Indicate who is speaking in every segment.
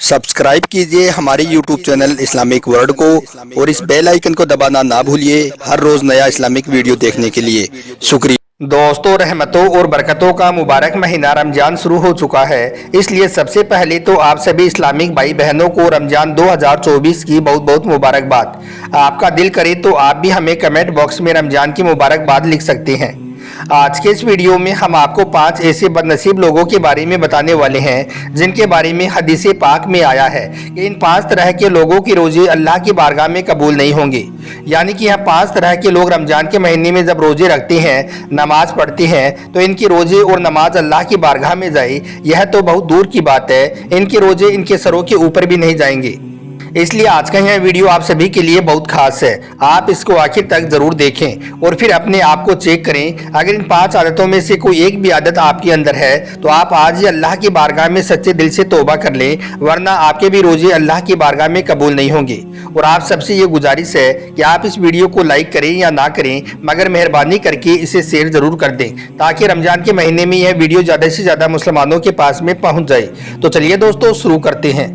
Speaker 1: Subscribe कीजिए हमारे YouTube channel Islamic world को और इस बेल आइकन को दबाना ना भूलिए हर रोज नया इस्लामिक वीडियो देखने के लिए। शुक्रिया।
Speaker 2: दोस्तों, रहमतों और बरकतों का मुबारक महीना रमजान शुरू हो चुका है, इसलिए सबसे पहले तो आप सभी इस्लामिक भाई बहनों को रमजान 2024 की बहुत बहुत मुबारकबाद। आपका दिल करे तो आप भी हमें कमेंट बॉक्स में रमजान की मुबारकबाद लिख सकते हैं। आज के इस वीडियो में हम आपको 5 ऐसे बदनसीब लोगों के बारे में बताने वाले हैं जिनके बारे में हदीस पाक में आया है कि इन 5 तरह के लोगों की रोजे अल्लाह की बारगाह में कबूल नहीं होंगे। यानी कि यह 5 तरह के लोग रमजान के महीने में जब रोजे रखते हैं, नमाज पढ़ते हैं, तो इनकी रोजे और नमाज अल्लाह की बारगाह में जाए यह तो बहुत दूर की बात है, इनके रोजे इनके सरों के ऊपर भी नहीं जाएंगे। इसलिए आज का यह वीडियो आप सभी के लिए बहुत खास है। आप इसको आखिर तक जरूर देखें और फिर अपने आप को चेक करें। अगर इन 5 आदतों में से कोई एक भी आदत आपके अंदर है तो आप आज ही अल्लाह की बारगाह में सच्चे दिल से तौबा कर लें, वरना आपके भी रोजे अल्लाह की बारगाह में कबूल नहीं होंगे। और आप सबसे ये गुजारिश है कि आप इस वीडियो को लाइक करें या ना करें, मगर मेहरबानी करके इसे शेयर जरूर कर दें ताकि रमजान के महीने में यह वीडियो ज़्यादा से ज़्यादा मुसलमानों के पास में पहुँच जाए। तो चलिए दोस्तों, शुरू करते हैं।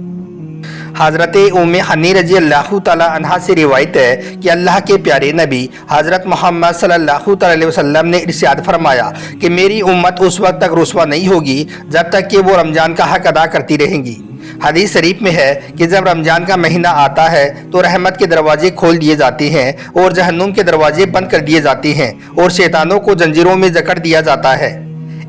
Speaker 2: हज़रत उम्मे हनी रजी अल्लाह तआला अन्हा से रिवायत है कि अल्लाह के प्यारे नबी हज़रत मोहम्मद सल्लल्लाहु अलैहि वसल्लम ने इरशाद फरमाया कि मेरी उम्मत उस वक्त तक रुस्वा नहीं होगी जब तक कि वो रमजान का हक अदा करती रहेंगी। हदीस शरीफ में है कि जब रमजान का महीना आता है तो रहमत के दरवाजे खोल दिए जाते हैं और जहन्नुम के दरवाजे बंद कर दिए जाते हैं और शैतानों को जंजीरों में जकड़ दिया जाता है।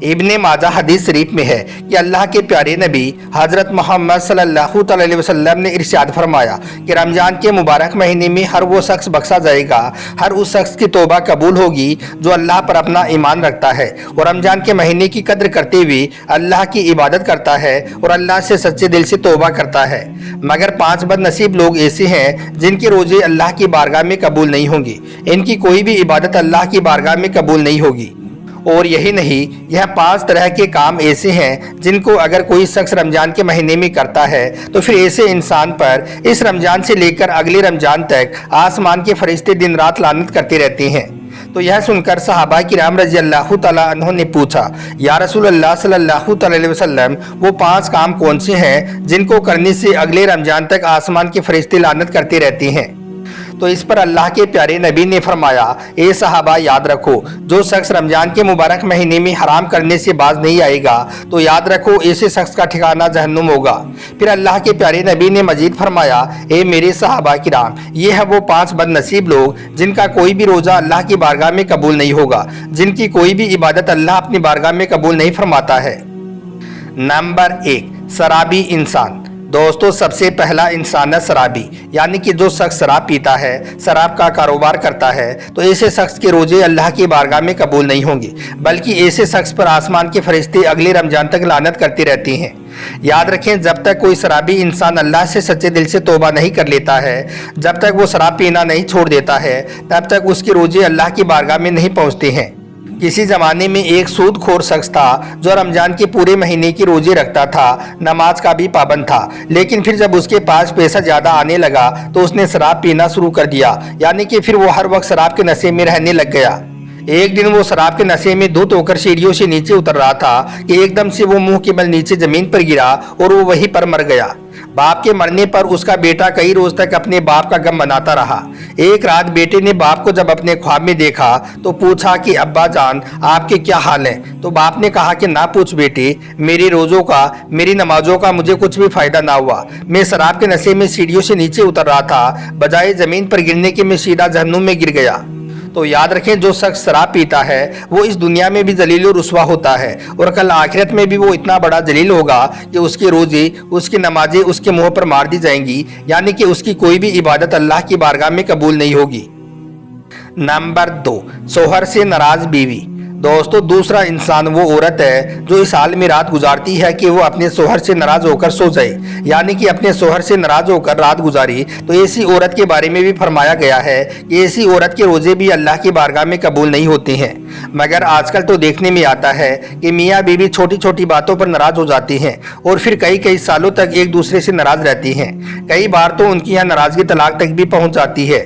Speaker 2: इब्ने माजा हदीस शरीफ में है कि अल्लाह के प्यारे नबी हज़रत मोहम्मद सल्लल्लाहु अलैहि वसल्लम ने इरशाद फरमाया कि रमजान के मुबारक महीने में हर वो शख्स बख्शा जाएगा, हर उस शख्स की तौबा कबूल होगी जो अल्लाह पर अपना ईमान रखता है और रमजान के महीने की कद्र करते हुए अल्लाह की इबादत करता है और अल्लाह से सच्चे दिल से तौबा करता है। मगर 5 बदनसीब लोग ऐसे हैं जिनके रोजे अल्लाह की बारगाह में कबूल नहीं होंगे, इनकी कोई भी इबादत अल्लाह की बारगाह में कबूल नहीं होगी। और यही नहीं, यह 5 तरह के काम ऐसे हैं जिनको अगर कोई शख्स रमजान के महीने में करता है तो फिर ऐसे इंसान पर इस रमजान से लेकर अगले रमजान तक आसमान के फरिश्ते दिन रात लानत करते रहते हैं। तो यह सुनकर सहाबा किराम रजी अल्लाह तआला अन्हों ने पूछा, या रसूल अल्लाह सल्लल्लाहु अलैहि वसल्लम, वो 5 काम कौन से हैं जिनको करने से अगले रमजान तक आसमान के फरिश्ते लानत करते रहते हैं? तो इस पर अल्लाह के प्यारे नबी ने फरमाया, ए सहाबा, याद रखो, जो शख्स रमजान के मुबारक महीने में हराम करने से बाज नहीं आएगा तो याद रखो ऐसे शख्स का ठिकाना जहन्नुम होगा। फिर अल्लाह के प्यारे नबी ने मजीद फरमाया, ए मेरे सहाबा किराम, ये है वो 5 बदनसीब लोग जिनका कोई भी रोज़ा अल्लाह की बारगाह में कबूल नहीं होगा, जिनकी कोई भी इबादत अल्लाह अपनी बारगाह में कबूल नहीं फरमाता है। नंबर 1, शराबी इंसान। दोस्तों, सबसे पहला इंसान है शराबी, यानी कि जो शख्स शराब पीता है, शराब का कारोबार करता है, तो ऐसे शख्स के रोजे अल्लाह की बारगाह में कबूल नहीं होंगे, बल्कि ऐसे शख्स पर आसमान के फरिश्ते अगले रमजान तक लानत करते रहते हैं। याद रखें, जब तक कोई शराबी इंसान अल्लाह से सच्चे दिल से तौबा नहीं कर लेता है, जब तक वो शराब पीना नहीं छोड़ देता है, तब तक उसके रोजे अल्लाह की बारगाह में नहीं पहुँचते हैं। किसी ज़माने में एक सूदखोर शख्स था जो रमजान के पूरे महीने की रोजे रखता था, नमाज का भी पाबंद था, लेकिन फिर जब उसके पास पैसा ज़्यादा आने लगा तो उसने शराब पीना शुरू कर दिया, यानी कि फिर वो हर वक्त शराब के नशे में रहने लग गया। एक दिन वो शराब के नशे में धुत होकर सीढ़ियों से नीचे उतर रहा था कि एकदम से वो मुंह के बल नीचे जमीन पर गिरा और वो वहीं पर मर गया। बाप के मरने पर उसका बेटा कई रोज तक अपने बाप का गम मनाता रहा। एक रात बेटे ने बाप को जब अपने ख्वाब में देखा तो पूछा कि अब्बा जान, आपके क्या हाल है? तो बाप ने कहा कि ना पूछ बेटे, मेरी रोज़ों का, मेरी नमाजों का मुझे कुछ भी फायदा ना हुआ। मैं शराब के नशे में सीढ़ियों से नीचे उतर रहा था, बजाय ज़मीन पर गिरने के मैं सीधा जहन्नुम में गिर गया। तो याद रखें, जो शख्स शराब पीता है वो इस दुनिया में भी जलील और रुस्वा होता है और कल आखिरत में भी वो इतना बड़ा जलील होगा कि उसके रोजे, उसकी नमाजें उसके मुंह पर मार दी जाएंगी, यानी कि उसकी कोई भी इबादत अल्लाह की बारगाह में कबूल नहीं होगी। नंबर 2, शोहर से नाराज बीवी। दोस्तों, दूसरा इंसान वो औरत है जो इस हाल में रात गुजारती है कि वो अपने शोहर से नाराज होकर सो जाए, यानी कि अपने शोहर से नाराज होकर रात गुजारी। तो ऐसी औरत के बारे में भी फरमाया गया है कि ऐसी औरत के रोजे भी अल्लाह की बारगाह में कबूल नहीं होते हैं। मगर आजकल तो देखने में आता है कि मियाँ बीवी छोटी छोटी बातों पर नाराज हो जाती हैं और फिर कई कई सालों तक एक दूसरे से नाराज रहती हैं। कई बार तो उनकी यहाँ नाराजगी तलाक तक भी पहुँच जाती है।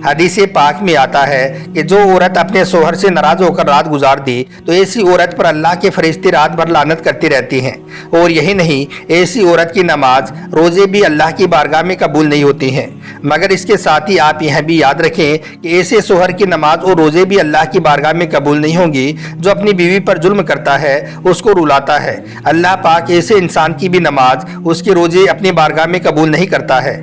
Speaker 2: हदीस पाक में आता है कि जो औरत अपने शोहर से नाराज होकर रात गुजार दी तो ऐसी औरत पर अल्लाह के फरिश्ते रात भर लानत करती रहती हैं। और यही नहीं, ऐसी औरत की नमाज रोजे भी अल्लाह की बारगाह में कबूल नहीं होती हैं। मगर इसके साथ ही आप यह भी याद रखें कि ऐसे शोहर की नमाज और रोजे भी अल्लाह की बारगाह में कबूल नहीं होंगी जो अपनी बीवी पर जुल्म करता है, उसको रुलाता है। अल्लाह पाक ऐसे इंसान की भी नमाज, उसके रोजे अपनी बारगाह में कबूल नहीं करता है।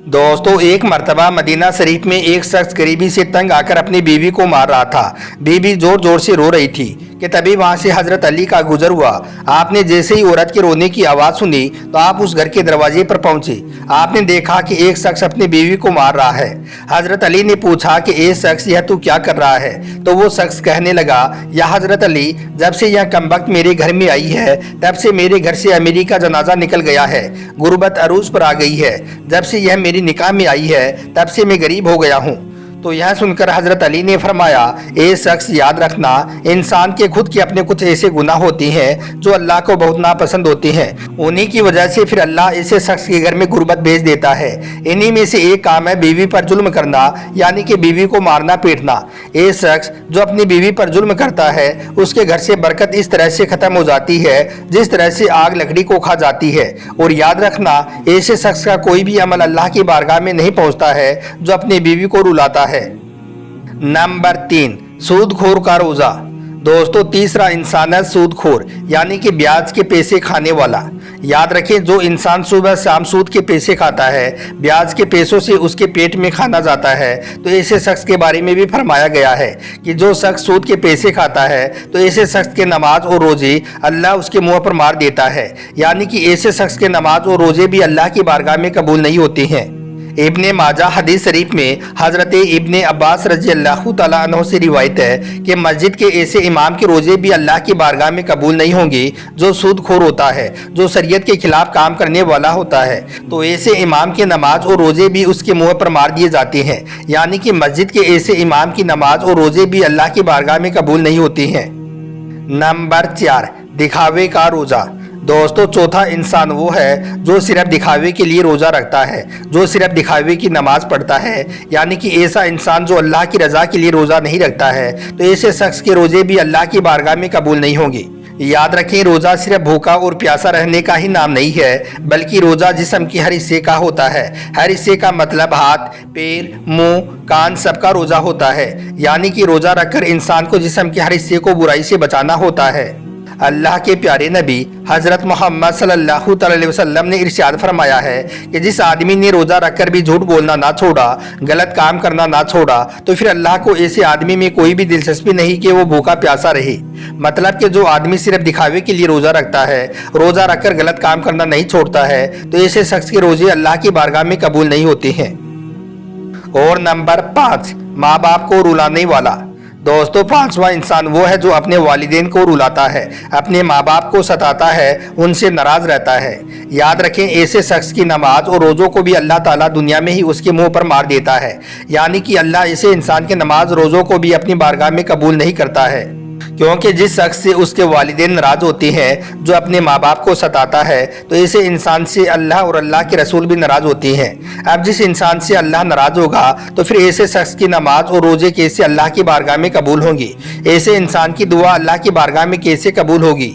Speaker 2: दोस्तों, एक मर्तबा मदीना शरीफ में एक शख्स गरीबी से तंग आकर अपनी बीवी को मार रहा था। बीवी जोर जोर से रो रही थी कि तभी वहां से हजरत अली का गुजर हुआ। आपने जैसे ही औरत के रोने की आवाज सुनी तो आप उस घर के दरवाजे पर पहुंचे। आपने देखा कि एक शख्स अपनी बीवी को मार रहा है। हजरत अली ने पूछा कि ए शख्स, यह तू क्या कर रहा है? तो वो शख्स कहने लगा, या हजरत अली, जब से यह कमबख्त मेरे घर में आई है तब से मेरे घर से अमीरी का जनाजा निकल गया है, गुर्बत अरूज पर आ गई है। जब से यह मेरी निकाह में आई है तब से मैं गरीब हो गया हूँ। तो यह सुनकर हजरत अली ने फरमाया, ए शख्स, याद रखना, इंसान के खुद के अपने कुछ ऐसे गुनाह होती हैं जो अल्लाह को बहुत नापसंद होती हैं। उन्हीं की वजह से फिर अल्लाह ऐसे शख्स के घर में गुर्बत भेज देता है। इन्हीं में से एक काम है बीवी पर जुल्म करना, यानी कि बीवी को मारना पीटना। ए शख्स जो अपनी बीवी पर जुल्म करता है उसके घर से बरकत इस तरह से खत्म हो जाती है जिस तरह से आग लकड़ी को खा जाती है। और याद रखना, ऐसे शख्स का कोई भी अमल अल्लाह की बारगाह में नहीं पहुंचता है जो अपनी बीवी को रुलाता है। नंबर 3, सूदखोर का रोजा। दोस्तों, तीसरा इंसान है सूदखोर, यानी कि ब्याज के पैसे खाने वाला। याद रखें, जो इंसान सुबह शाम सूद के पैसे खाता है, ब्याज के पैसों से उसके पेट में खाना जाता है, तो ऐसे शख्स के बारे में भी फरमाया गया है कि जो शख्स सूद के पैसे खाता है तो ऐसे शख्स के नमाज और रोजे अल्लाह उसके मुंह पर मार देता है। यानी कि ऐसे शख्स के नमाज और रोजे भी अल्लाह की बारगाह में कबूल नहीं होती हैं। इब्ने माजा हदीस शरीफ में हजरत इब्ने अब्बास रजी अल्लाह तआला अन्हु से रिवायत है कि मस्जिद के ऐसे इमाम के रोजे भी अल्लाह की बारगाह में कबूल नहीं होंगे जो सूदखोर होता है, जो शरीयत के खिलाफ काम करने वाला होता है। तो ऐसे इमाम की नमाज और रोजे भी उसके मुंह पर मार दिए जाते हैं। यानी कि मस्जिद के ऐसे इमाम की नमाज और रोजे भी अल्लाह की बारगाह में कबूल नहीं होती हैं। नंबर 4, दिखावे का रोजा। दोस्तों, चौथा इंसान वो है जो सिर्फ दिखावे के लिए रोजा रखता है, जो सिर्फ दिखावे की नमाज पढ़ता है। यानी कि ऐसा इंसान जो अल्लाह की रजा के लिए रोजा नहीं रखता है तो ऐसे शख्स के रोजे भी अल्लाह की बारगाह में कबूल नहीं होंगे। याद रखें, रोजा सिर्फ भूखा और प्यासा रहने का ही नाम नहीं है, बल्कि रोजा जिस्म की हर हिस्से का होता है। हर हिस्से का मतलब हाथ, पैर, मुंह, कान सबका रोजा होता है। यानी कि रोजा रखकर इंसान को जिस्म के हर हिस्से को बुराई से बचाना होता है। अल्लाह के प्यारे नबी हजरत मोहम्मद सल्लल्लाहु अलैहि वसल्लम ने इरशाद फरमाया है कि जिस आदमी ने रोजा रखकर भी झूठ बोलना ना छोड़ा, गलत काम करना ना छोड़ा, तो फिर अल्लाह को ऐसे आदमी में कोई भी दिलचस्पी नहीं कि वो भूखा प्यासा रहे। मतलब कि जो आदमी सिर्फ दिखावे के लिए रोजा रखता है, रोजा रखकर गलत काम करना नहीं छोड़ता है, तो ऐसे शख्स के रोजे अल्लाह की बारगाह में कबूल नहीं होते हैं। और नंबर 5, माँ बाप को रुलाने वाला। दोस्तों, 5वां इंसान वो है जो अपने वालिदैन को रुलाता है, अपने माँ बाप को सताता है, उनसे नाराज रहता है। याद रखें, ऐसे शख्स की नमाज और रोज़ों को भी अल्लाह ताला दुनिया में ही उसके मुंह पर मार देता है। यानी कि अल्लाह ऐसे इंसान के नमाज रोज़ों को भी अपनी बारगाह में कबूल नहीं करता है, क्योंकि जिस शख्स से उसके वालिदैन नाराज होते हैं, जो अपने माँ बाप को सताता है, तो ऐसे इंसान से अल्लाह और अल्लाह के रसूल भी नाराज होते हैं। अब जिस इंसान से अल्लाह नाराज होगा तो फिर ऐसे शख्स की नमाज और रोजे कैसे अल्लाह की बारगाह में कबूल होंगी? ऐसे इंसान की दुआ अल्लाह की बारगाह में कैसे कबूल होगी?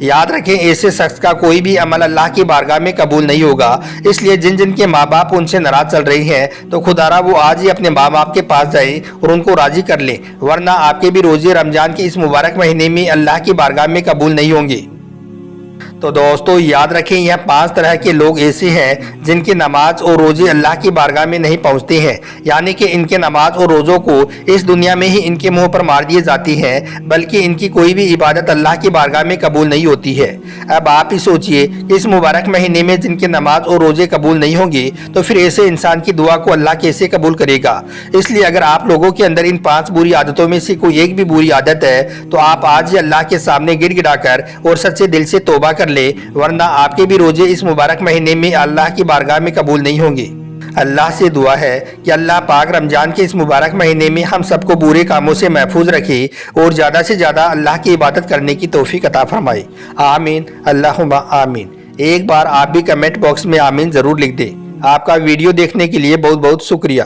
Speaker 2: याद रखें, ऐसे शख्स का कोई भी अमल अल्लाह की बारगाह में कबूल नहीं होगा। इसलिए जिन जिन के माँ बाप उनसे नाराज चल रही हैं, तो खुदारा वो आज ही अपने माँ बाप के पास जाए और उनको राजी कर ले, वरना आपके भी रोजे रमजान के इस मुबारक महीने में अल्लाह की बारगाह में कबूल नहीं होंगे। तो दोस्तों, याद रखें, यह 5 तरह के लोग ऐसे हैं जिनकी नमाज और रोजे अल्लाह की बारगाह में नहीं पहुंचते हैं। यानी कि इनके नमाज और रोज़ों को इस दुनिया में ही इनके मुंह पर मार दिए जाती हैं, बल्कि इनकी कोई भी इबादत अल्लाह की बारगाह में कबूल नहीं होती है। अब आप ही सोचिए कि इस मुबारक महीने में जिनके नमाज और रोजे कबूल नहीं होंगे, तो फिर ऐसे इंसान की दुआ को अल्लाह कैसे कबूल करेगा? इसलिए अगर आप लोगों के अंदर इन 5 बुरी आदतों में से कोई एक भी बुरी आदत है, तो आप आज ही अल्लाह के सामने गिड़गिड़ाकर और सच्चे दिल से तौबा कर ले, वरना आपके भी रोजे इस मुबारक महीने में अल्लाह की बारगाह में कबूल नहीं होंगे। अल्लाह से दुआ है कि अल्लाह पाक रमजान के इस मुबारक महीने में हम सबको बुरे कामों से महफूज रखे और ज़्यादा से ज़्यादा अल्लाह की इबादत करने की तौफीक अता फरमाए। आमीन, अल्लाहुम्मा आमीन। एक बार आप भी कमेंट बॉक्स में आमीन ज़रूर लिख दें। आपका वीडियो देखने के लिए बहुत बहुत शुक्रिया।